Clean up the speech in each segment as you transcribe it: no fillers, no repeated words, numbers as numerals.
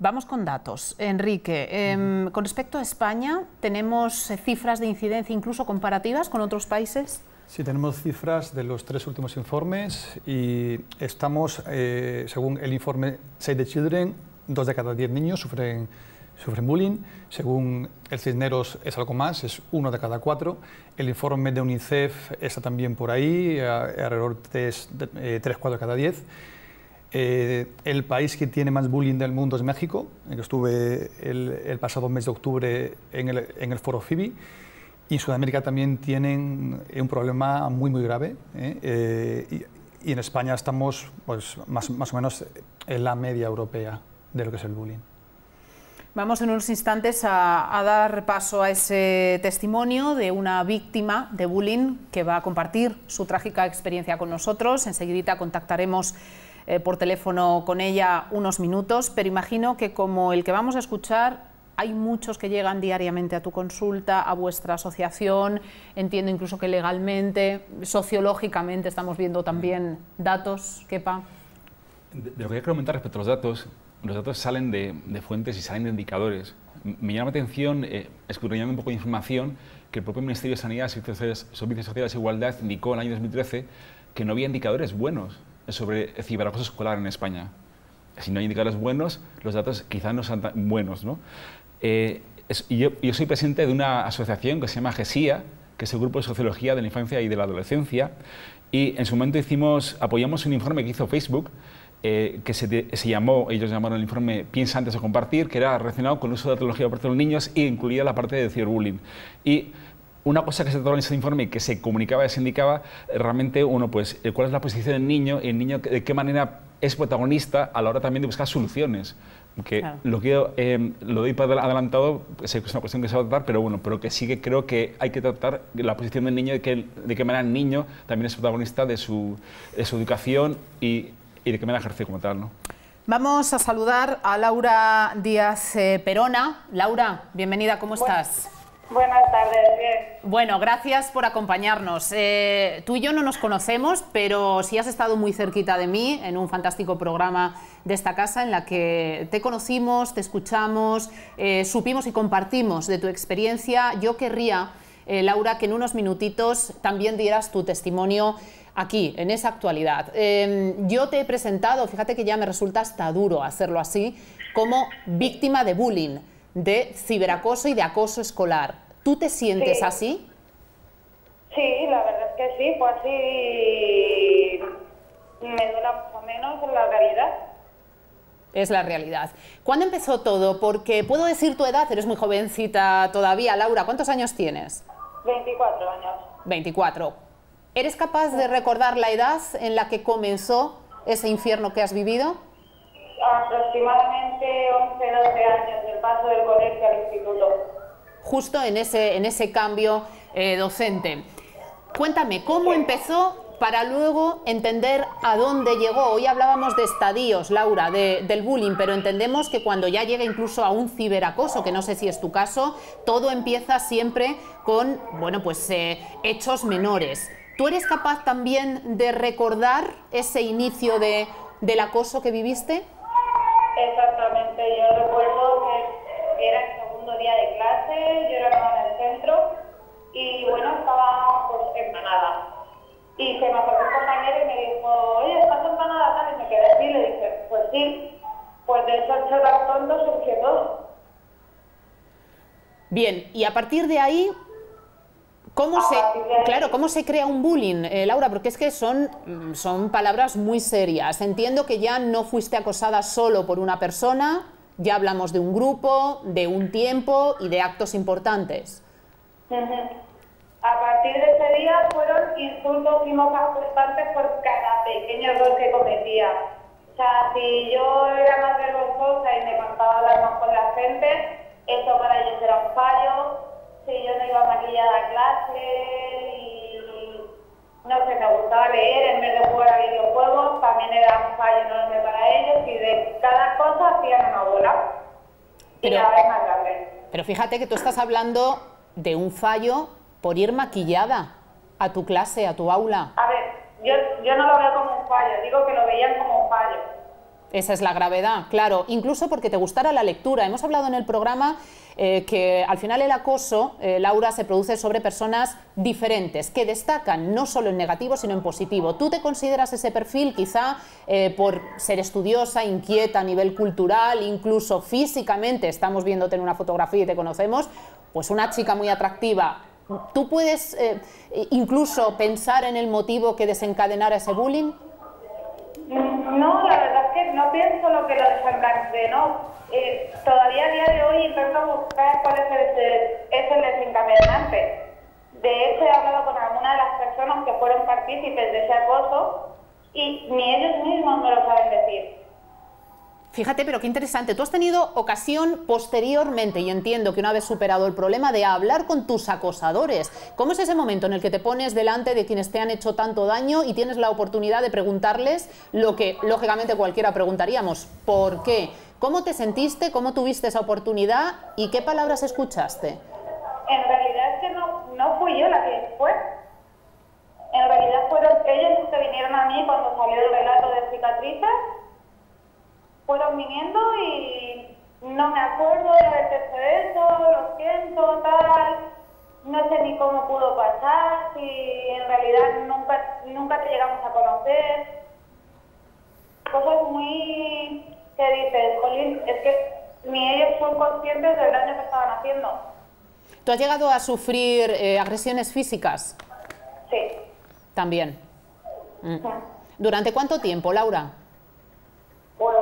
Vamos con datos. Enrique, con respecto a España, ¿tenemos cifras de incidencia incluso comparativas con otros países? Sí, tenemos cifras de los 3 últimos informes y estamos, según el informe Save the Children, 2 de cada 10 niños sufren bullying. Según el Cisneros es algo más, es 1 de cada 4. El informe de UNICEF está también por ahí, alrededor de 3-4 de cada 10. El país que tiene más bullying del mundo es México, en el que estuve el pasado mes de octubre en el foro FIBI. Y en Sudamérica también tienen un problema muy grave, y en España estamos pues, más o menos en la media europea de lo que es el bullying. Vamos en unos instantes a dar paso a ese testimonio de una víctima de bullying que va a compartir su trágica experiencia con nosotros. Enseguidita contactaremos por teléfono con ella unos minutos, pero imagino que como el que vamos a escuchar, hay muchos que llegan diariamente a tu consulta, a vuestra asociación. Entiendo incluso que legalmente, sociológicamente, estamos viendo también datos. Kepa. De lo que hay que comentar respecto a los datos salen de fuentes y salen de indicadores. Me llama la atención, escudriñando un poco de información, que el propio Ministerio de Sanidad, Servicios Sociales e Igualdad indicó en el año 2013 que no había indicadores buenos sobre ciberacoso escolar en España. Si no hay indicadores buenos, los datos quizás no sean tan buenos, ¿no? Yo soy presidente de una asociación que se llama GESIA, que es el Grupo de Sociología de la Infancia y de la Adolescencia, y en su momento apoyamos un informe que hizo Facebook, que se llamó, ellos llamaron el informe Piensa antes de compartir, que era relacionado con el uso de la tecnología por parte de los niños y incluía la parte de ciberbullying. Y una cosa que se trataba en ese informe y que se comunicaba y se indicaba realmente, pues, cuál es la posición del niño y el niño de qué manera es protagonista a la hora también de buscar soluciones. Que claro. Lo doy para adelantado, sé que es una cuestión que se va a tratar, pero que sí que creo que hay que tratar la posición del niño, de qué manera el niño también es protagonista de su educación y de qué manera ejerce como tal, ¿no? Vamos a saludar a Laura Díaz Perona. Laura, bienvenida, ¿cómo estás? Buenas tardes, bien. Bueno, gracias por acompañarnos. Tú y yo no nos conocemos, pero sí has estado muy cerquita de mí en un fantástico programa de esta casa en la que te conocimos, te escuchamos, supimos y compartimos de tu experiencia. Yo querría, Laura, que en unos minutitos también dieras tu testimonio aquí, en esa actualidad. Yo te he presentado, fíjate que ya me resulta hasta duro hacerlo así, como víctima de bullying, de ciberacoso y de acoso escolar. ¿Tú te sientes así? Sí, la verdad es que sí, pues así me dura más o menos la realidad. Es la realidad. ¿Cuándo empezó todo? Porque puedo decir tu edad, eres muy jovencita todavía. Laura, ¿cuántos años tienes? 24 años. 24. ¿Eres capaz de recordar la edad en la que comenzó ese infierno que has vivido? Aproximadamente 11-12 años del paso del colegio al instituto. Justo en ese cambio docente. Cuéntame, ¿cómo empezó para luego entender a dónde llegó? Hoy hablábamos de estadios, Laura, del bullying, pero entendemos que cuando ya llega incluso a un ciberacoso, que no sé si es tu caso, todo empieza siempre con, bueno, pues hechos menores. ¿Tú eres capaz también de recordar ese inicio del acoso que viviste? Exactamente, yo recuerdo que era el segundo día de clase, yo era nueva en el centro y bueno, estaba pues empanada. Y se me acercó un compañero y me dijo, oye, ¿estás empanada tal? Y me quedé así y le dije, pues sí, pues de eso tan tonto surgió todo. Bien, y a partir de ahí, ¿cómo se crea un bullying, Laura? Porque es que son palabras muy serias. Entiendo que ya no fuiste acosada solo por una persona, ya hablamos de un grupo, de un tiempo y de actos importantes. A partir de ese día fueron insultos y mofas constantes por cada pequeño error que cometía. O sea, si yo era más vergonzosa y me contaba hablar más con la gente, eso para ellos era un fallo. Si yo no iba maquillada a clase y no sé, me gustaba leer en vez de jugar a videojuegos, también era un fallo enorme para ellos y de cada cosa hacían una bola y cada vez más grande. Pero fíjate que tú estás hablando de un fallo por ir maquillada a tu clase, a tu aula. A ver, yo no lo veo como un fallo, digo que lo veían como un fallo. Esa es la gravedad, claro, incluso porque te gustara la lectura. Hemos hablado en el programa que al final el acoso, Laura, se produce sobre personas diferentes, que destacan no solo en negativo, sino en positivo. ¿Tú te consideras ese perfil, quizá por ser estudiosa, inquieta a nivel cultural, incluso físicamente, estamos viéndote en una fotografía y te conocemos, pues una chica muy atractiva? ¿Tú puedes incluso pensar en el motivo que desencadenara ese bullying? No, la verdad es que no pienso lo que lo desencadenó. Todavía a día de hoy intento buscar cuál es el desencadenante. De hecho, he hablado con algunas de las personas que fueron partícipes de ese acoso y ni ellos mismos me lo saben decir. Fíjate, pero qué interesante. Tú has tenido ocasión posteriormente, y entiendo que una vez superado el problema, de hablar con tus acosadores. ¿Cómo es ese momento en el que te pones delante de quienes te han hecho tanto daño y tienes la oportunidad de preguntarles lo que, lógicamente, cualquiera preguntaríamos? ¿Por qué? ¿Cómo te sentiste? ¿Cómo tuviste esa oportunidad? ¿Y qué palabras escuchaste? En realidad es que no fui yo la que fue. En realidad fueron ellos los que vinieron a mí cuando salió el relato de cicatrices. Fueron viniendo y no me acuerdo de haber hecho eso, lo siento, tal, no sé ni cómo pudo pasar, si en realidad nunca te llegamos a conocer. Cosas muy que dices, jolín, es que ni ellos son conscientes del daño que estaban haciendo. ¿Tú has llegado a sufrir agresiones físicas? Sí. También. ¿Durante cuánto tiempo, Laura? Pues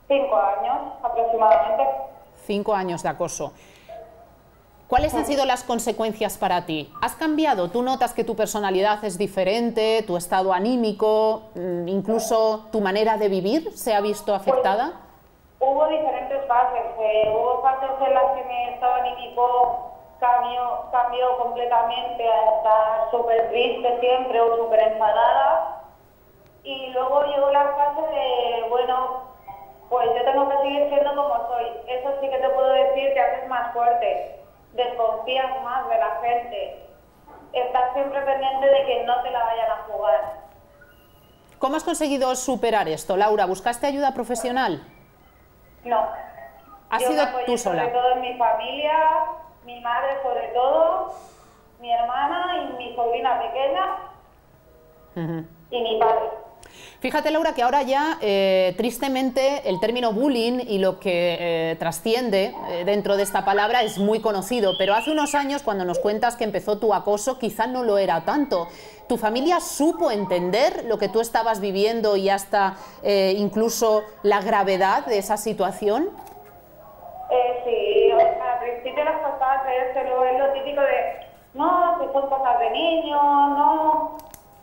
5 años aproximadamente. 5 años de acoso. ¿Cuáles han sido las consecuencias para ti? ¿Has cambiado? ¿Tú notas que tu personalidad es diferente, tu estado anímico, incluso tu manera de vivir se ha visto afectada? Pues, hubo diferentes fases. Hubo fases en las que mi estado anímico cambió completamente a estar súper triste siempre o súper enfadada. Y luego llegó la fase de, bueno, pues yo tengo que seguir siendo como soy. Eso sí que te puedo decir, te haces más fuerte, desconfías más de la gente, estás siempre pendiente de que no te la vayan a jugar. ¿Cómo has conseguido superar esto, Laura? ¿Buscaste ayuda profesional? No. ¿Has yo sido me apoyé tú sola? sobre todo en mi familia, mi madre sobre todo, mi hermana y mi sobrina pequeña y mi padre. Fíjate, Laura, que ahora ya, tristemente, el término bullying y lo que trasciende dentro de esta palabra es muy conocido, pero hace unos años, cuando nos cuentas que empezó tu acoso, quizá no lo era tanto. ¿Tu familia supo entender lo que tú estabas viviendo y hasta incluso la gravedad de esa situación? Sí, al principio les costaba creérselo, es lo típico de, no, que son cosas de niños, no...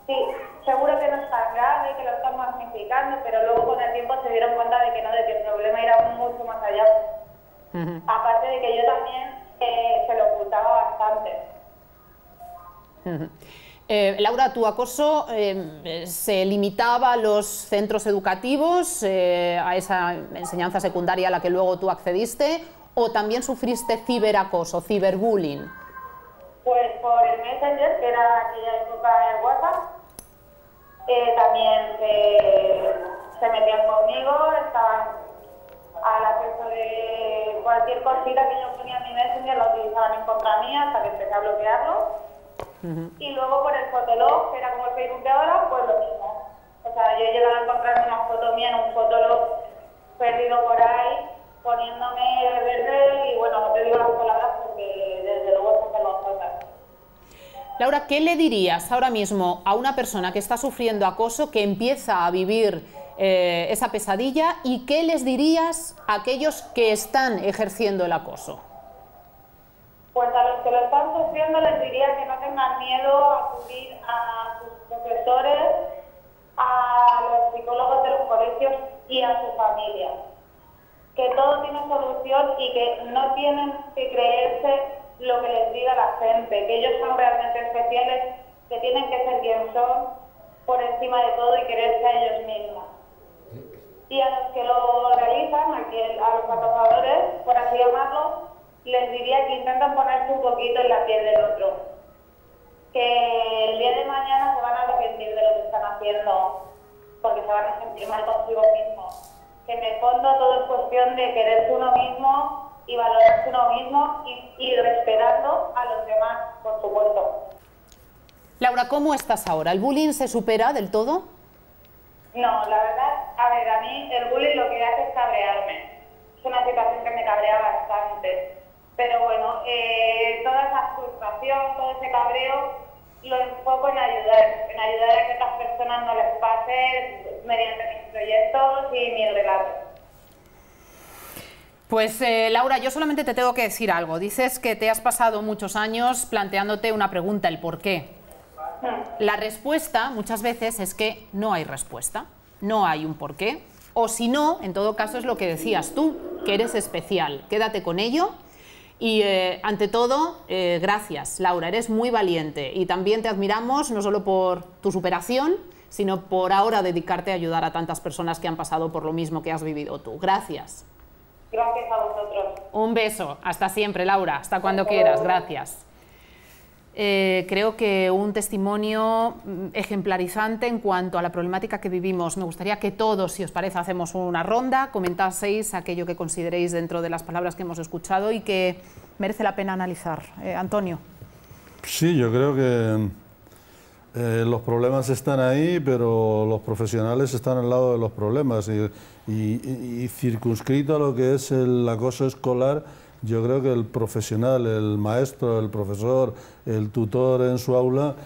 Sí, seguro que no es tan grave, que lo están magnificando, pero luego con el tiempo se dieron cuenta de que no, de que el problema era mucho más allá. Aparte de que yo también se lo ocultaba bastante. Laura, ¿tu acoso se limitaba a los centros educativos, a esa enseñanza secundaria a la que luego tú accediste, o también sufriste ciberacoso, ciberbullying? Pues por el Messenger, que era aquella época de WhatsApp, también se metían conmigo, estaban al acceso de cualquier cosita que yo ponía en mi Messenger, la utilizaban en contra mía hasta que empecé a bloquearlo. Y luego por el Fotolog, que era como el Facebook de ahora, pues lo mismo. O sea, yo he llegado a encontrarme una foto mía en un Fotolog perdido por ahí, poniéndome verde y bueno, no te digo las palabras porque desde luego son vergonzosas. Laura, ¿qué le dirías ahora mismo a una persona que está sufriendo acoso, que empieza a vivir esa pesadilla, y qué les dirías a aquellos que están ejerciendo el acoso? Pues a los que lo están sufriendo les diría que no tengan miedo a acudir a sus profesores, a los psicólogos de los colegios y a su familia. Que todo tiene solución y que no tienen que creerse lo que les diga la gente, que ellos son realmente especiales, que tienen que ser quien son por encima de todo y quererse a ellos mismos. Y a los que lo realizan, a los acosadores, por así llamarlo, les diría que intenten ponerse un poquito en la piel del otro. Que el día de mañana se van a arrepentir de lo que están haciendo. porque se van a sentir mal consigo mismos. Que en el fondo todo es cuestión de quererse uno mismo y valorarse uno mismo y respetando a los demás, por supuesto. Laura, ¿cómo estás ahora? ¿El bullying se supera del todo? No, la verdad, a ver, a mí el bullying lo que hace es cabrearme. Es una situación que me cabrea bastante. Pero bueno, toda esa frustración, todo ese cabreo, lo enfoco en ayudar a que otras personas no les pase mediante mis proyectos y mis relatos. Pues Laura, yo solamente te tengo que decir algo. Dices que te has pasado muchos años planteándote una pregunta, el por qué. La respuesta muchas veces es que no hay respuesta, no hay un por qué. O si no, en todo caso es lo que decías tú, que eres especial. Quédate con ello. Y ante todo, gracias, Laura, eres muy valiente y también te admiramos no solo por tu superación, sino por ahora dedicarte a ayudar a tantas personas que han pasado por lo mismo que has vivido tú. Gracias. Gracias a vosotros. Un beso, hasta siempre, Laura, hasta cuando quieras, gracias. Creo que un testimonio ejemplarizante en cuanto a la problemática que vivimos. Me gustaría que todos, si os parece, hacemos una ronda, comentaseis aquello que consideréis dentro de las palabras que hemos escuchado y que merece la pena analizar. Antonio. Sí, yo creo que los problemas están ahí, pero los profesionales están al lado de los problemas y circunscrito a lo que es el acoso escolar. Yo creo que el profesional, el maestro, el profesor, el tutor en su aula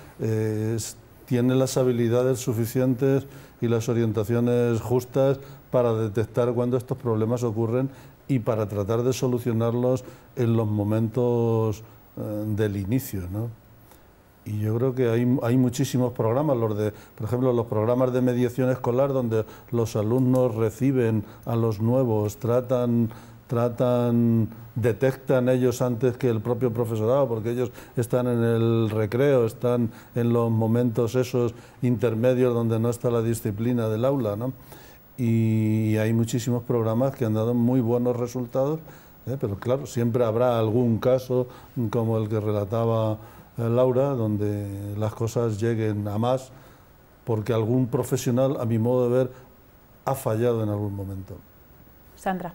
tiene las habilidades suficientes y las orientaciones justas para detectar cuando estos problemas ocurren y para tratar de solucionarlos en los momentos del inicio, ¿no? Y yo creo que hay muchísimos programas, por ejemplo, los programas de mediación escolar donde los alumnos reciben a los nuevos, detectan ellos antes que el propio profesorado, porque ellos están en el recreo, están en los momentos esos intermedios donde no está la disciplina del aula, ¿no? Y hay muchísimos programas que han dado muy buenos resultados, pero claro, siempre habrá algún caso como el que relataba Laura, donde las cosas lleguen a más, porque algún profesional, a mi modo de ver, ha fallado en algún momento. Sandra.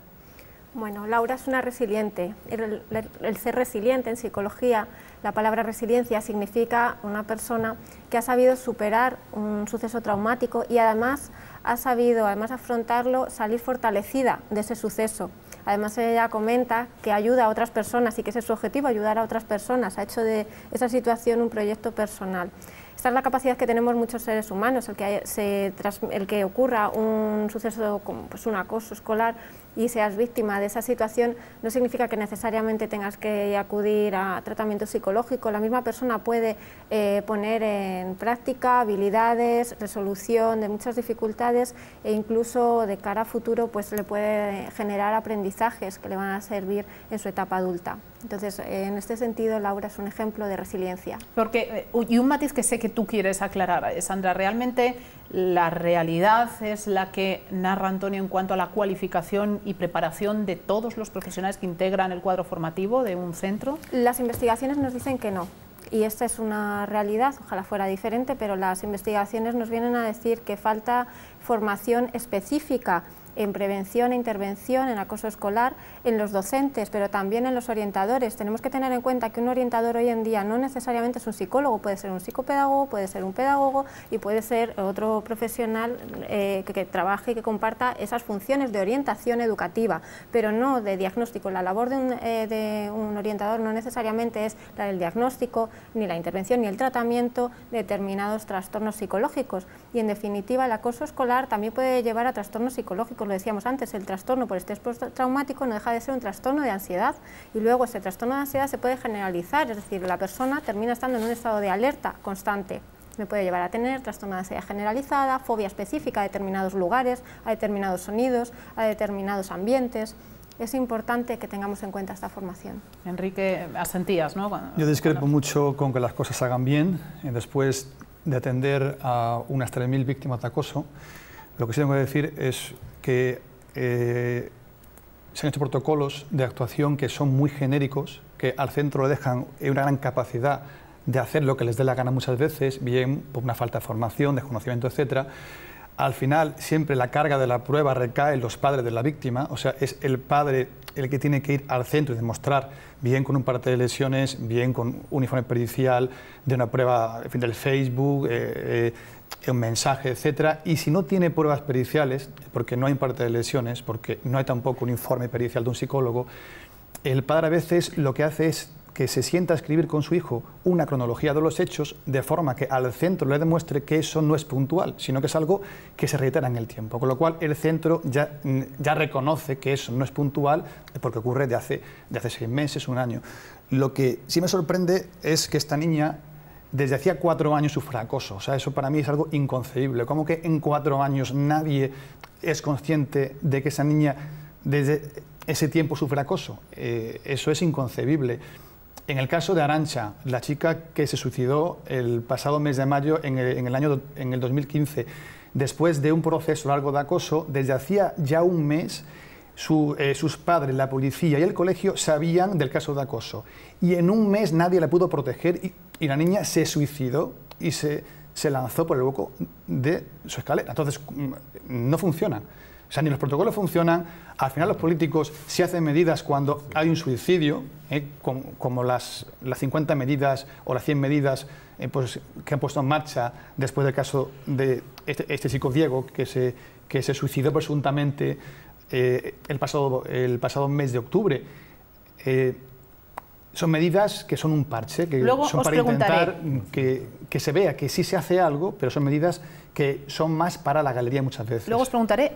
Bueno, Laura es una resiliente. El ser resiliente en psicología, la palabra resiliencia significa una persona que ha sabido superar un suceso traumático y además ha sabido, afrontarlo, salir fortalecida de ese suceso. Además ella comenta que ayuda a otras personas y que ese es su objetivo, ayudar a otras personas. Ha hecho de esa situación un proyecto personal. Esta es la capacidad que tenemos muchos seres humanos, el que ocurra un suceso como pues, un acoso escolar y seas víctima de esa situación no significa que necesariamente tengas que acudir a tratamiento psicológico. La misma persona puede poner en práctica habilidades, resolución de muchas dificultades e incluso de cara a futuro pues le puede generar aprendizajes que le van a servir en su etapa adulta. Entonces, en este sentido, Laura es un ejemplo de resiliencia. Y un matiz que sé que tú quieres aclarar, Sandra, realmente la realidad es la que narra Antonio en cuanto a la cualificación y preparación de todos los profesionales que integran el cuadro formativo de un centro. Las investigaciones nos dicen que no. Y esta es una realidad, ojalá fuera diferente, pero las investigaciones nos vienen a decir que falta formación específica en prevención e intervención en acoso escolar en los docentes, pero también en los orientadores. Tenemos que tener en cuenta que un orientador hoy en día no necesariamente es un psicólogo, puede ser un psicopedagogo, puede ser un pedagogo y puede ser otro profesional que trabaje y que comparta esas funciones de orientación educativa, pero no de diagnóstico. La labor de un orientador no necesariamente es la del diagnóstico, ni la intervención, ni el tratamiento de determinados trastornos psicológicos. Y en definitiva, el acoso escolar también puede llevar a trastornos psicológicos. Lo decíamos antes, el trastorno por estrés postraumático no deja de ser un trastorno de ansiedad y luego ese trastorno de ansiedad se puede generalizar, es decir, la persona termina estando en un estado de alerta constante. Me puede llevar a tener trastorno de ansiedad generalizada, fobia específica a determinados lugares, a determinados sonidos, a determinados ambientes. Es importante que tengamos en cuenta esta formación. Enrique, asentías, ¿no? Yo discrepo mucho con que las cosas se hagan bien. Después de atender a unas 3.000 víctimas de acoso, lo que sí tengo que decir es que se han hecho protocolos de actuación que son muy genéricos, que al centro le dejan una gran capacidad de hacer lo que les dé la gana muchas veces, bien por una falta de formación, desconocimiento, etc. al final siempre la carga de la prueba recae en los padres de la víctima, o sea, es el padre el que tiene que ir al centro y demostrar, bien con un parte de lesiones, bien con un informe pericial, de una prueba, en fin, del Facebook, un mensaje, etcétera. Y si no tiene pruebas periciales, porque no hay parte de lesiones, porque no hay tampoco un informe pericial de un psicólogo, el padre a veces lo que hace es que se sienta a escribir con su hijo una cronología de los hechos de forma que al centro le demuestre que eso no es puntual, sino que es algo que se reitera en el tiempo. Con lo cual el centro ya reconoce que eso no es puntual porque ocurre de hace 6 meses, un año. Lo que sí me sorprende es que esta niña desde hacía 4 años sufre acoso. O sea, eso para mí es algo inconcebible. ¿Cómo que en 4 años nadie es consciente de que esa niña desde ese tiempo sufre acoso? Eso es inconcebible. En el caso de Arantxa, la chica que se suicidó el pasado mes de mayo en el 2015, después de un proceso largo de acoso, desde hacía ya un mes sus padres, la policía y el colegio sabían del caso de acoso. Y en un mes nadie la pudo proteger y la niña se suicidó y se lanzó por el hueco de su escalera. Entonces, no funciona. O sea, ni los protocolos funcionan. Al final los políticos sí hacen medidas cuando hay un suicidio, como las 50 medidas o las 100 medidas pues, que han puesto en marcha después del caso de este chico Diego, que se suicidó presuntamente el pasado mes de octubre. Son medidas que son un parche, que luego son para intentar que se vea que sí se hace algo, pero son medidas que son más para la galería muchas veces. Luego os preguntaré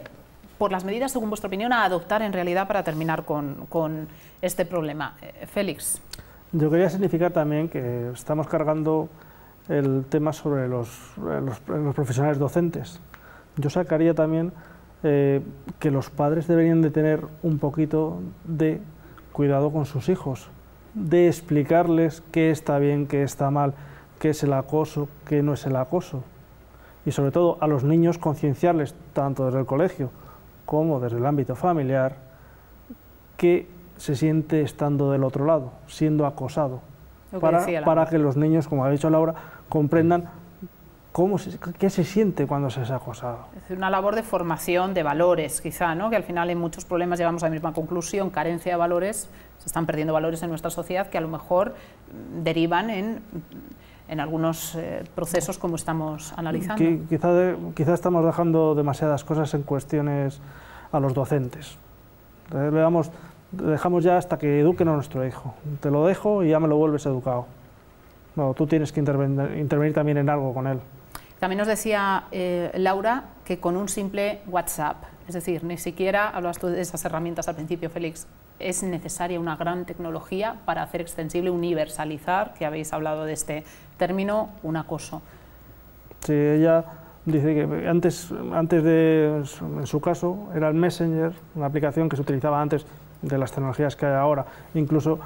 por las medidas, según vuestra opinión, a adoptar en realidad para terminar con este problema. Félix. Yo quería significar también que estamos cargando el tema sobre los profesionales docentes. Yo sacaría también que los padres deberían de tener un poquito de cuidado con sus hijos, de explicarles qué está bien, qué está mal, qué es el acoso, qué no es el acoso. Y sobre todo a los niños concienciarles, tanto desde el colegio como desde el ámbito familiar, que se siente estando del otro lado, siendo acosado, para que los niños, como ha dicho Laura, comprendan qué se siente cuando se es acosado. Es decir, una labor de formación de valores, quizá, ¿no? Que al final en muchos problemas llegamos a la misma conclusión, carencia de valores, se están perdiendo valores en nuestra sociedad que a lo mejor derivan en algunos procesos como estamos analizando. Quizá estamos dejando demasiadas cosas en cuestiones a los docentes. Dejamos ya hasta que eduquen a nuestro hijo. Te lo dejo y ya me lo vuelves educado. No, tú tienes que intervenir también en algo con él. También nos decía Laura que con un simple WhatsApp, es decir, ni siquiera, hablabas tú de esas herramientas al principio, Félix, es necesaria una gran tecnología para hacer extensible, universalizar, que habéis hablado de este término, un acoso. Sí, ella dice que antes en su caso, era el Messenger, una aplicación que se utilizaba antes de las tecnologías que hay ahora, incluso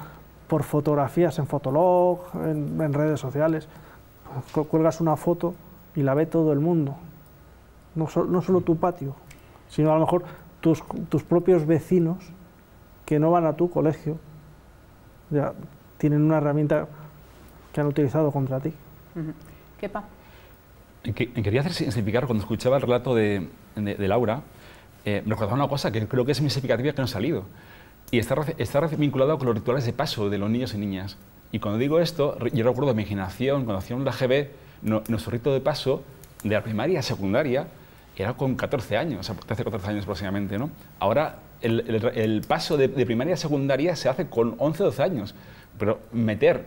por fotografías en Fotolog, en redes sociales. Cuelgas una foto y la ve todo el mundo, no solo tu patio, sino a lo mejor tus propios vecinos que no van a tu colegio, ya tienen una herramienta que han utilizado contra ti. Kepa. Quería hacer significar, cuando escuchaba el relato de Laura, me recordaba una cosa que creo que es muy significativa que no ha salido, y está vinculado con los rituales de paso de los niños y niñas. Y cuando digo esto, yo recuerdo mi generación, cuando hacíamos la GB, nuestro rito de paso de la primaria a secundaria era con 14 años, o sea, hace 14 años aproximadamente, ¿no? Ahora el paso de primaria a secundaria se hace con 11 o 12 años, pero meter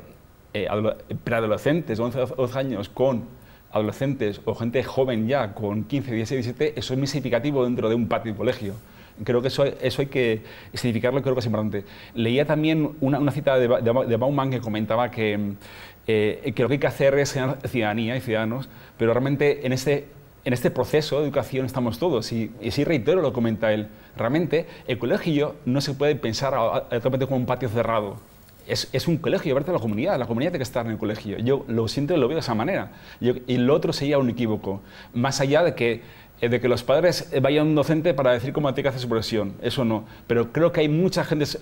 preadolescentes de 11 o 12 años con adolescentes o gente joven ya con 15, 16, 17, eso es muy significativo dentro de un patio de colegio. Creo que eso hay que significarlo, creo que es importante. Leía también una cita de Bauman que comentaba que lo que hay que hacer es generar ciudadanía y ciudadanos, pero realmente en este proceso de educación estamos todos, y sí reitero lo que comenta él. Realmente el colegio no se puede pensar actualmente como un patio cerrado. Es un colegio, parte de la comunidad tiene que estar en el colegio. Yo lo siento y lo veo de esa manera. Y lo otro sería un equívoco, más allá de que de que los padres vayan a un docente para decir cómo tiene que hacer su profesión, eso no. Pero creo que hay muchos agentes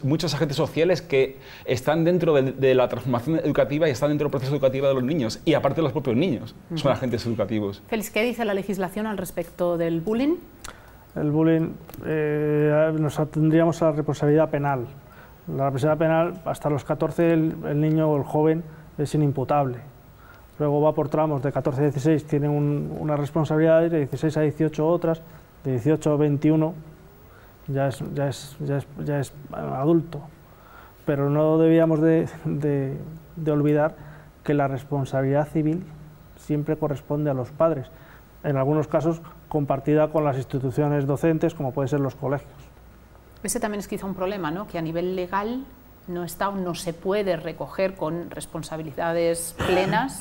sociales que están dentro de la transformación educativa y están dentro del proceso educativo de los niños, y aparte los propios niños son agentes educativos. Félix, ¿qué dice la legislación al respecto del bullying? El bullying, nos atendríamos a la responsabilidad penal. La responsabilidad penal, hasta los 14 el niño o el joven es inimputable. Luego va por tramos, de 14 a 16 tiene una responsabilidad, de 16 a 18 otras, de 18 a 21 ya es adulto. Pero no debíamos de olvidar que la responsabilidad civil siempre corresponde a los padres, en algunos casos compartida con las instituciones docentes, como pueden ser los colegios. Ese también es quizá un problema, ¿no? Que a nivel legal no está o no se puede recoger con responsabilidades plenas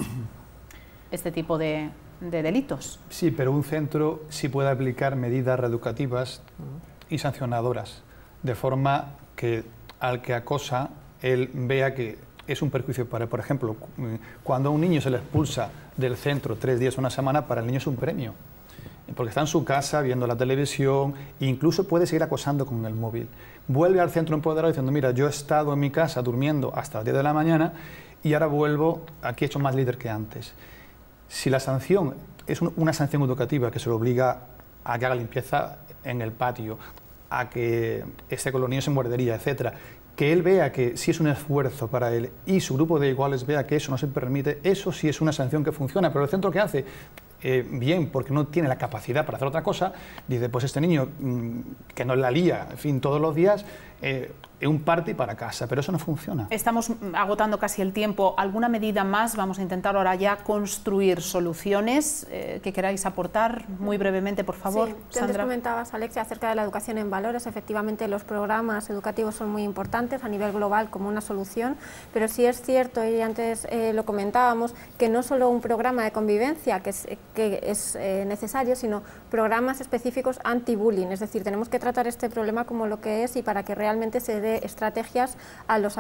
este tipo de delitos. Sí, pero un centro sí puede aplicar medidas reeducativas y sancionadoras, de forma que al que acosa, él vea que es un perjuicio para él. Por ejemplo, cuando a un niño se le expulsa del centro 3 días o una semana, para el niño es un premio, porque está en su casa viendo la televisión, e incluso puede seguir acosando con el móvil. Vuelve al centro empoderado diciendo, mira, yo he estado en mi casa durmiendo hasta las 10 de la mañana y ahora vuelvo, aquí he hecho más líder que antes. Si la sanción es una sanción educativa que se lo obliga a que haga limpieza en el patio, a que esté con los niños en guardería, etcétera, que él vea que sí es un esfuerzo para él y su grupo de iguales vea que eso no se permite, eso sí es una sanción que funciona. Pero el centro, ¿qué hace? Bien, porque no tiene la capacidad para hacer otra cosa, dice, pues este niño que nos la lía, en fin, todos los días, un party para casa, pero eso no funciona. Estamos agotando casi el tiempo. ¿Alguna medida más? Vamos a intentar ahora ya construir soluciones que queráis aportar muy brevemente, por favor. Sí, Sandra. Antes comentabas, Alexia, acerca de la educación en valores. Efectivamente, los programas educativos son muy importantes a nivel global como una solución, pero sí es cierto, y antes lo comentábamos, que no solo un programa de convivencia que es necesario, sino programas específicos anti-bullying. Es decir, tenemos que tratar este problema como lo que es, y para que realmente se dé estrategias a los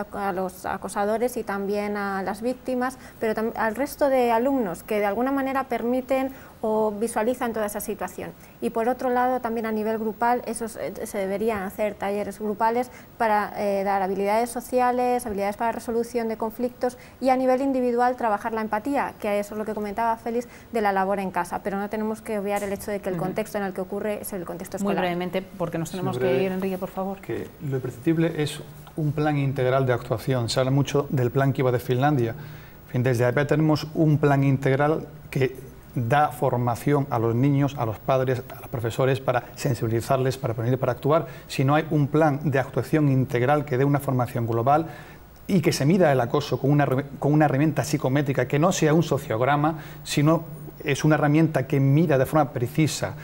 acosadores y también a las víctimas, pero también al resto de alumnos que de alguna manera permiten o visualizan toda esa situación. Y por otro lado, también a nivel grupal, se deberían hacer talleres grupales para dar habilidades sociales, habilidades para resolución de conflictos, y a nivel individual trabajar la empatía, que eso es lo que comentaba Félix de la labor en casa, pero no tenemos que obviar el hecho de que el contexto en el que ocurre es el contexto escolar. Muy brevemente, porque nos tenemos que ir, Enrique, por favor. Que lo imprescindible es un plan integral de actuación. Se habla mucho del plan Kiva de Finlandia. En fin, desde AEP tenemos un plan integral que da formación a los niños, a los padres, a los profesores, para sensibilizarles, para prevenir, para actuar. Si no hay un plan de actuación integral que dé una formación global y que se mida el acoso con una herramienta psicométrica que no sea un sociograma, sino es una herramienta que mida de forma precisa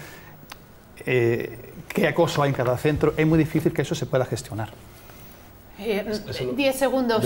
qué acoso hay en cada centro, es muy difícil que eso se pueda gestionar. 10 segundos.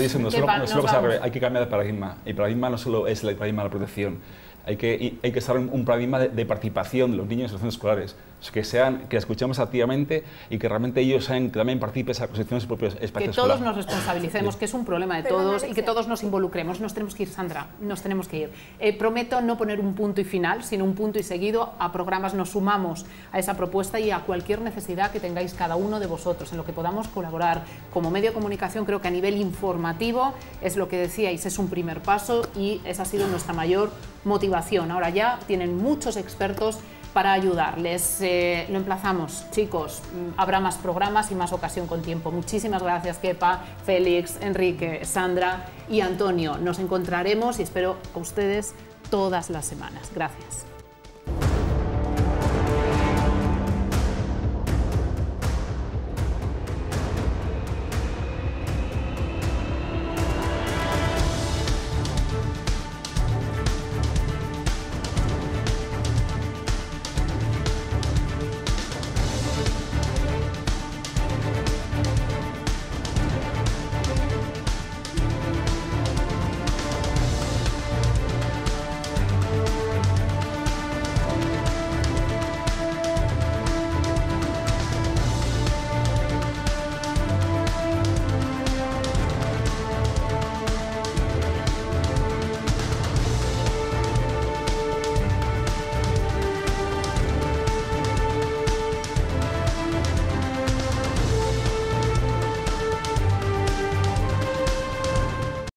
Hay que cambiar de paradigma. El paradigma no solo es el paradigma de la protección. Hay que estar en un paradigma de participación de los niños en los centros escolares, que escuchemos activamente y que realmente ellos sean también partícipes a la construcción de sus propios espacios escolares. Que todos nos responsabilicemos, que es un problema de todos, y que todos nos involucremos. Nos tenemos que ir, Sandra, nos tenemos que ir. Prometo no poner un punto y final, sino un punto y seguido. A programas nos sumamos a esa propuesta y a cualquier necesidad que tengáis cada uno de vosotros, en lo que podamos colaborar. Como medio de comunicación, creo que a nivel informativo es lo que decíais, es un primer paso, y esa ha sido nuestra mayor motivación. Ahora ya tienen muchos expertos para ayudarles. Lo emplazamos, chicos, habrá más programas y más ocasión con tiempo. Muchísimas gracias, Kepa, Félix, Enrique, Sandra y Antonio. Nos encontraremos, y espero a ustedes, todas las semanas. Gracias.